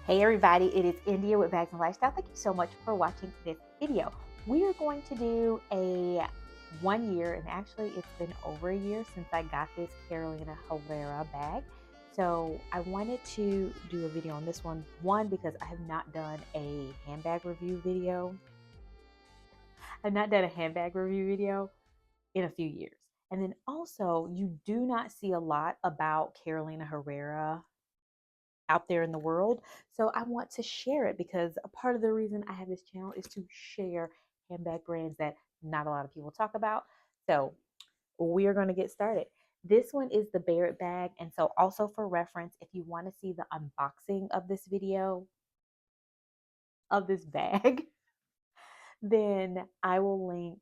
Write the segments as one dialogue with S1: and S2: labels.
S1: Hey everybody, it is India with Bags and Lifestyle. Thank you so much for watching this video. We are going to do a 1 year, and actually it's been over a year since I got this Carolina Herrera bag. So I wanted to do a video on this one because I have not done a handbag review video. I've not done a handbag review video in a few years. And then also, you do not see a lot about Carolina Herrera out there in the world. So I want to share it because a part of the reason I have this channel is to share handbag brands that not a lot of people talk about. So we are going to get started. This one is the Baret bag. And so also for reference, if you want to see the unboxing of this video, of this bag, then I will link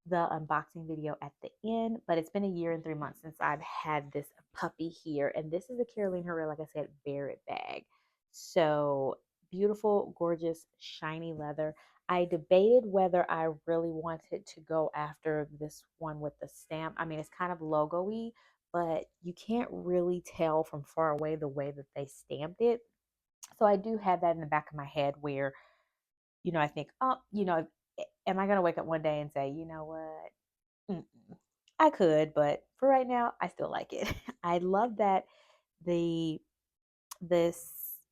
S1: the unboxing video at the end. But it's been a year and 3 months since I've had this puppy here. And this is a Carolina Herrera, like I said, Baret bag. So beautiful, gorgeous, shiny leather. I debated whether I really wanted to go after this one with the stamp. I mean, it's kind of logo-y, but you can't really tell from far away the way that they stamped it. So I do have that in the back of my head where, I think, oh, am I going to wake up one day and say, you know what? I could, but for right now, I still like it. I love that this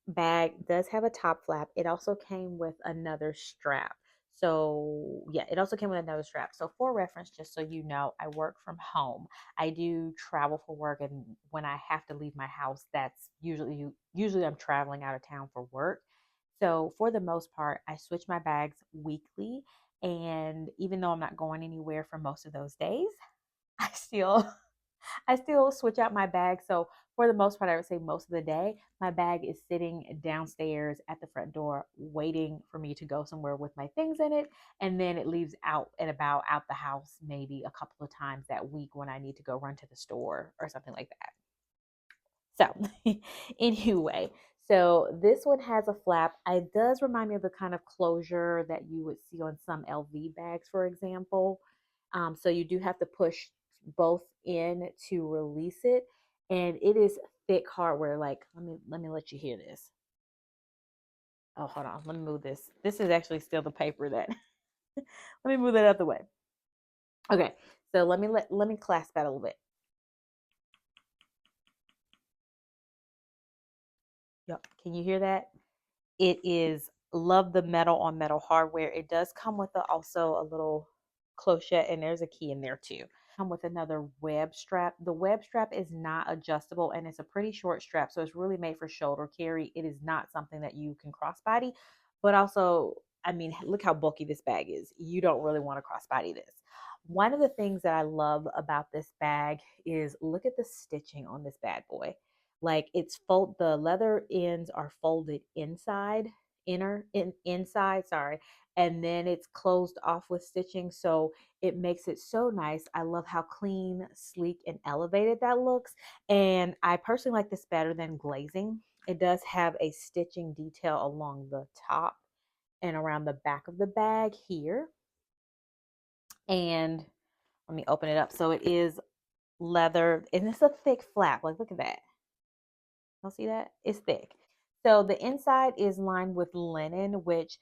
S1: bag does have a top flap. It also came with another strap. So yeah, it also came with another strap. So for reference, just so you know, I work from home. I do travel for work, and when I have to leave my house, that's usually I'm traveling out of town for work. So for the most part, I switch my bags weekly, and even though I'm not going anywhere for most of those days, I still I still switch out my bag. So for the most part, I would say most of the day, my bag is sitting downstairs at the front door, waiting for me to go somewhere with my things in it. And then it leaves out and about out the house maybe a couple of times that week when I need to go run to the store or something like that. So anyway, so this one has a flap. It does remind me of the kind of closure that you would see on some LV bags, for example. So you do have to push both in to release it, and it is thick hardware. Like, let me let you hear this. Oh, hold on. Let me move this. This is actually still the paper that. Let me move that out the way. Okay, so let me clasp that a little bit. Yep. Can you hear that? It is love the metal on metal hardware. It does come with also a little clochette, and there's a key in there too. Come with another web strap. The web strap is not adjustable, and it's a pretty short strap, so it's really made for shoulder carry. It is not something that you can crossbody, but also, I mean, look how bulky this bag is. You don't really want to crossbody this. One of the things that I love about this bag is look at the stitching on this bad boy. Like the leather ends are folded inside, inside, sorry, and then it's closed off with stitching. So it makes it so nice. I love how clean, sleek, and elevated that looks. And I personally like this better than glazing. It does have a stitching detail along the top and around the back of the bag here. And let me open it up. So it is leather, and it's a thick flap. Like, look at that. Y'all see that? It's thick. So the inside is lined with linen, which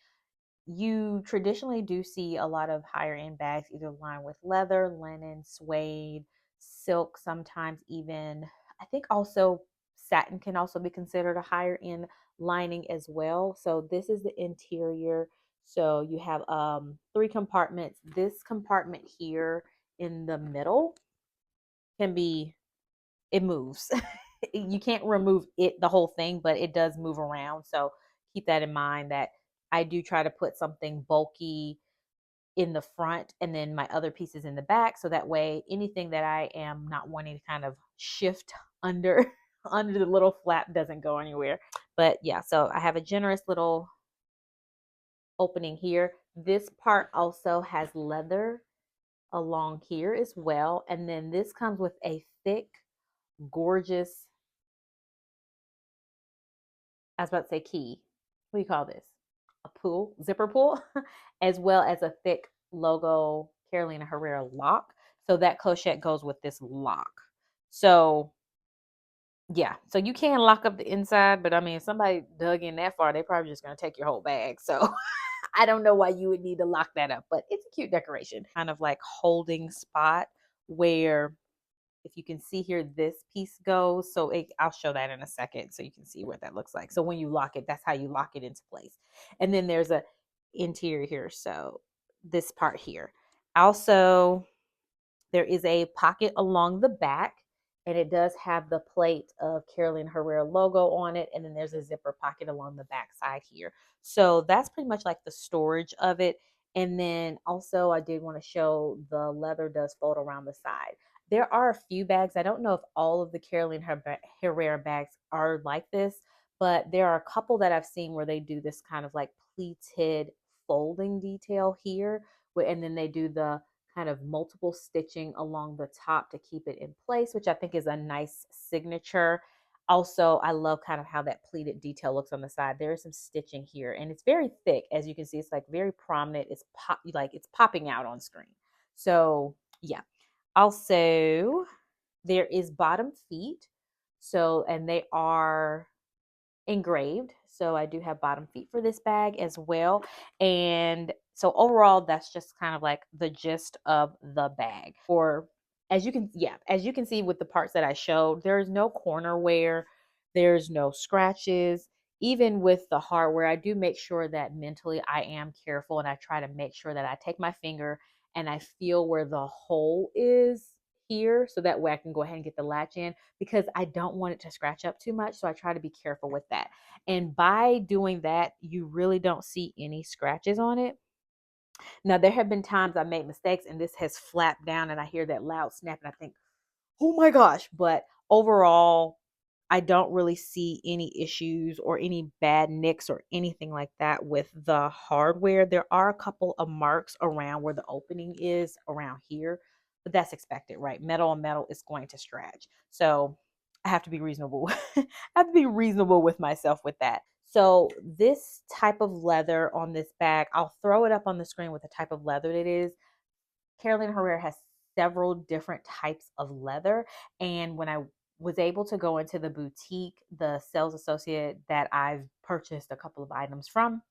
S1: you traditionally do see a lot of higher end bags either lined with leather, linen, suede, silk, sometimes even, I think also satin can also be considered a higher end lining as well. So this is the interior. So you have 3 compartments. This compartment here in the middle can be, it moves. You can't remove the whole thing, but it does move around. So keep that in mind that I do try to put something bulky in the front and then my other pieces in the back. So that way anything that I am not wanting to kind of shift under under the little flap doesn't go anywhere. But yeah, so I have a generous little opening here. This part also has leather along here as well. And then this comes with a thick, gorgeous, I was about to say key. What do you call this? A pull, zipper pull, as well as a thick logo Carolina Herrera lock. So that clochette goes with this lock. So Yeah, so you can lock up the inside, but I mean, if somebody dug in that far, they probably just gonna take your whole bag. So I don't know why you would need to lock that up, but it's a cute decoration. Kind of like holding spot where if you can see here, this piece goes. So I'll show that in a second so you can see what that looks like. So when you lock it, that's how you lock it into place. And then there's a interior here. So this part here. Also, there is a pocket along the back, and it does have the plate of Carolina Herrera logo on it. And then there's a zipper pocket along the back side here. So that's pretty much like the storage of it. And then also, I did want to show the leather does fold around the side. There are a few bags. I don't know if all of the Carolina Herrera bags are like this, but there are a couple that I've seen where they do this kind of like pleated folding detail here. And then they do the kind of multiple stitching along the top to keep it in place, which I think is a nice signature. Also, I love kind of how that pleated detail looks on the side. There is some stitching here, and it's very thick. As you can see, it's like very prominent. It's popping out on screen. So yeah. Also, there is bottom feet. So, and they are engraved. So I do have bottom feet for this bag as well. And so overall, that's just kind of like the gist of the bag. For as you can see with the parts that I showed, there's no corner wear, there's no scratches. Even with the hardware, I do make sure that mentally I am careful and I try to make sure that I take my finger and I feel where the hole is here so that way I can go ahead and get the latch in because I don't want it to scratch up too much. So I try to be careful with that. And by doing that, you really don't see any scratches on it. Now, there have been times I made mistakes and this has flapped down and I hear that loud snap and I think, oh my gosh. But overall, I don't really see any issues or any bad nicks or anything like that with the hardware. There are a couple of marks around where the opening is around here, but that's expected, right? Metal on metal is going to stretch. So I have to be reasonable. I have to be reasonable with myself with that. So this type of leather on this bag, I'll throw it up on the screen with the type of leather it is. Carolina Herrera has several different types of leather. And when I was able to go into the boutique, the sales associate that I've purchased a couple of items from,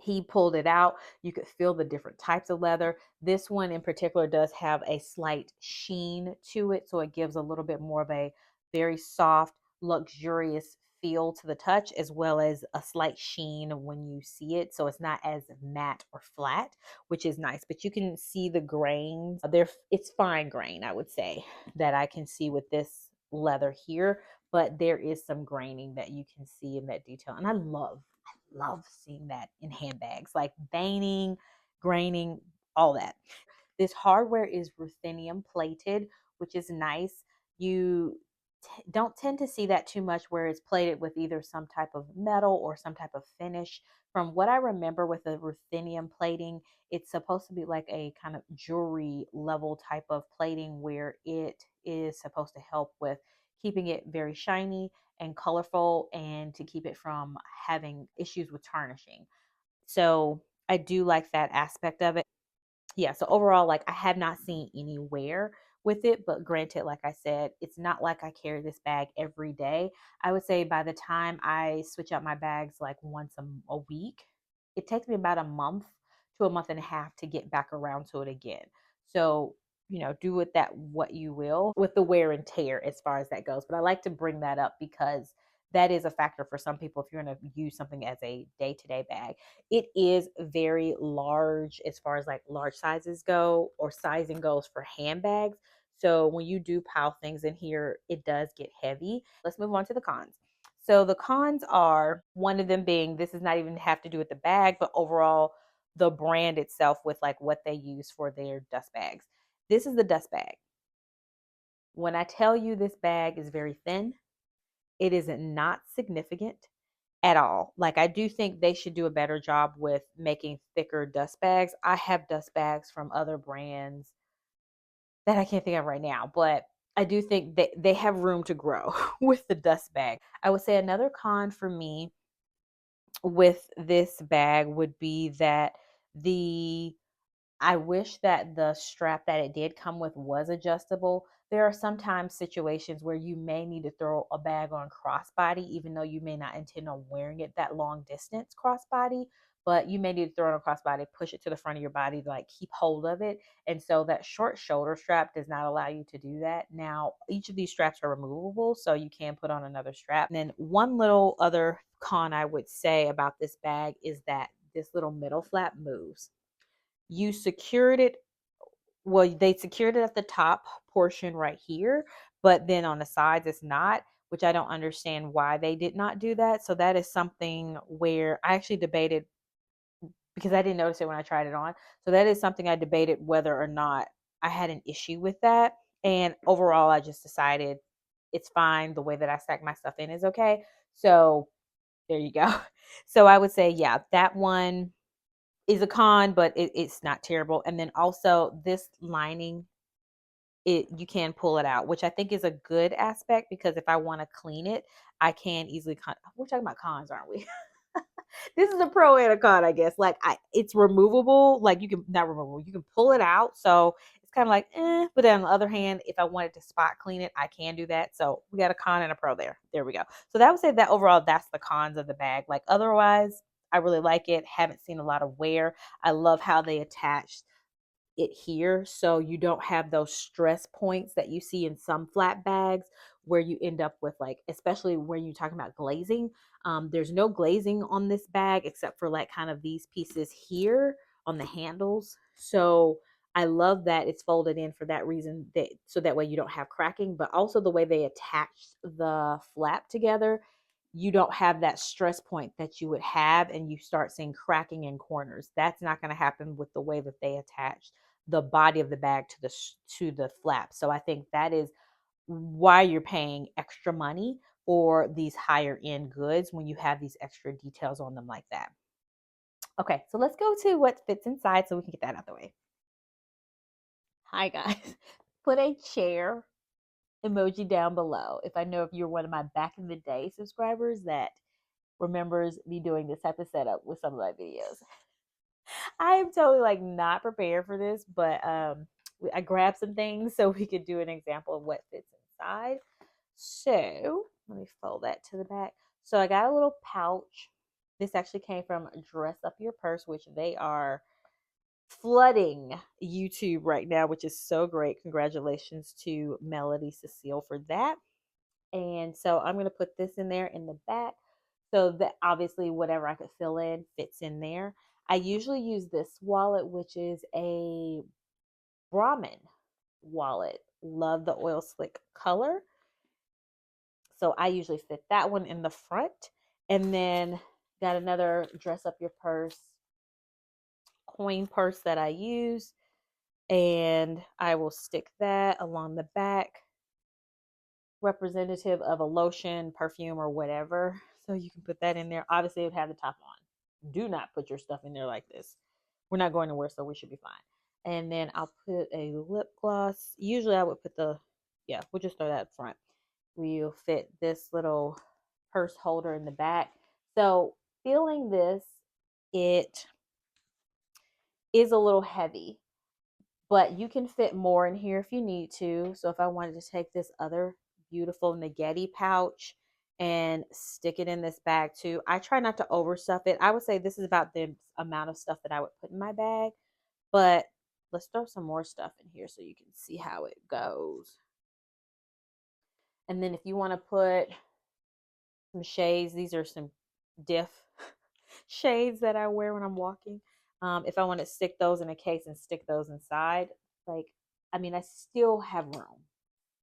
S1: he pulled it out. You could feel the different types of leather. This one in particular does have a slight sheen to it, so it gives a little bit more of a very soft, luxurious feel to the touch, as well as a slight sheen when you see it. So it's not as matte or flat, which is nice. But you can see the grains. It's fine grain, I would say, that I can see with this leather here. But there is some graining that you can see in that detail, and I love seeing that in handbags, like veining, graining, all that. This hardware is ruthenium plated, which is nice. You don't tend to see that too much where it's plated with either some type of metal or some type of finish. From what I remember with the ruthenium plating, it's supposed to be like a kind of jewelry level type of plating where it is supposed to help with keeping it very shiny and colorful and to keep it from having issues with tarnishing. So I do like that aspect of it. Yeah, so overall, like I have not seen any wear with it, but granted, like I said, it's not like I carry this bag every day. I would say by the time I switch out my bags like once a week, it takes me about a month to a month and a half to get back around to it again. So, do with that what you will with the wear and tear as far as that goes. But I like to bring that up because that is a factor for some people if you're going to use something as a day to day bag. It is very large as far as like large sizes go or sizing goes for handbags. So when you do pile things in here, it does get heavy. Let's move on to the cons. So the cons are one of them being this does not even have to do with the bag, but overall the brand itself with like what they use for their dust bags. This is the dust bag. When I tell you this bag is very thin, it is not significant at all. Like I do think they should do a better job with making thicker dust bags. I have dust bags from other brands that I can't think of right now, but I do think they have room to grow with the dust bag. I would say another con for me with this bag would be that the I wish that the strap that it did come with was adjustable. there are sometimes situations where you may need to throw a bag on crossbody, even though you may not intend on wearing it that long distance crossbody, but you may need to throw it on crossbody, push it to the front of your body to like keep hold of it. And so that short shoulder strap does not allow you to do that. Now, each of these straps are removable, so you can put on another strap. And then one little other con I would say about this bag is that this little middle flap moves. You secured it, well, they secured it at the top portion right here, but then on the sides it's not, which I don't understand why they did not do that. So that is something where I actually debated, because I didn't notice it when I tried it on. So that is something I debated whether or not I had an issue with that. And overall, I just decided it's fine. The way that I stack my stuff in is okay. So there you go. So I would say, yeah, that one is a con, but it's not terrible. And then also this lining, you can pull it out, which I think is a good aspect, because if I want to clean it, I can easily we're talking about cons, aren't we? This is a pro and a con, I guess. Like, it's removable. Like, you can, not removable, you can pull it out. So it's kind of like, but then on the other hand, if I wanted to spot clean it, I can do that. So we got a con and a pro there. There we go. So that would say that overall, that's the cons of the bag. Like, otherwise, I really like it. Haven't seen a lot of wear. I love how they attached it here, so you don't have those stress points that you see in some flat bags, where you end up with, like, especially when you're talking about glazing. There's no glazing on this bag except for like kind of these pieces here on the handles. So I love that it's folded in for that reason, that so that way you don't have cracking, but also the way they attach the flap together, you don't have that stress point that you would have and you start seeing cracking in corners. That's not going to happen with the way that they attach the body of the bag to the flap. So I think that is why you're paying extra money for these higher end goods, when you have these extra details on them like that. Okay, so let's go to what fits inside so we can get that out of the way. Hi guys. Put a chair emoji down below if I know if you're one of my back in the day subscribers that remembers me doing this type of setup with some of my videos. I am totally like not prepared for this, but I grabbed some things so we could do an example of what fits inside. So let me fold that to the back. So I got a little pouch. This actually came from Dress Up Your Purse, which they are flooding YouTube right now, which is so great. Congratulations to Melody Cecile for that. And so I'm going to put this in there in the back, so that obviously whatever I could fill in fits in there. I usually use this wallet, which is a Brahmin wallet. Love the oil slick color. So I usually fit that one in the front. And then got another Dress Up Your Purse coin purse that I use. And I will stick that along the back, representative of a lotion, perfume, or whatever. So you can put that in there. Obviously, it would have the top on. Do not put your stuff in there like this. We're not going nowhere, so we should be fine. And then I'll put a lip gloss. Usually I would put we'll just throw that up front. We'll fit this little purse holder in the back. So feeling this, it is a little heavy, but you can fit more in here if you need to. So if I wanted to take this other beautiful Naghetti pouch and stick it in this bag too, I try not to overstuff it. I would say this is about the amount of stuff that I would put in my bag, but let's throw some more stuff in here so you can see how it goes. And then if you want to put some shades, these are some diff shades that I wear when I'm walking. If I want to stick those in a case and stick those inside, like, I mean, I still have room.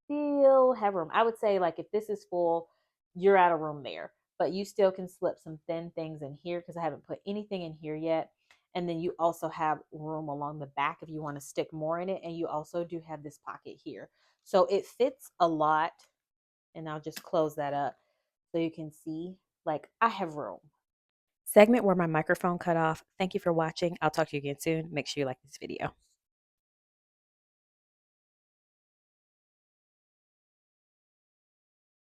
S1: Still have room. I would say, like, if this is full, you're out of room there. But you still can slip some thin things in here because I haven't put anything in here yet. And then you also have room along the back if you want to stick more in it. And you also do have this pocket here. So it fits a lot. And I'll just close that up so you can see, like, I have room. Segment where my microphone cut off. Thank you for watching. I'll talk to you again soon. Make sure you like this video.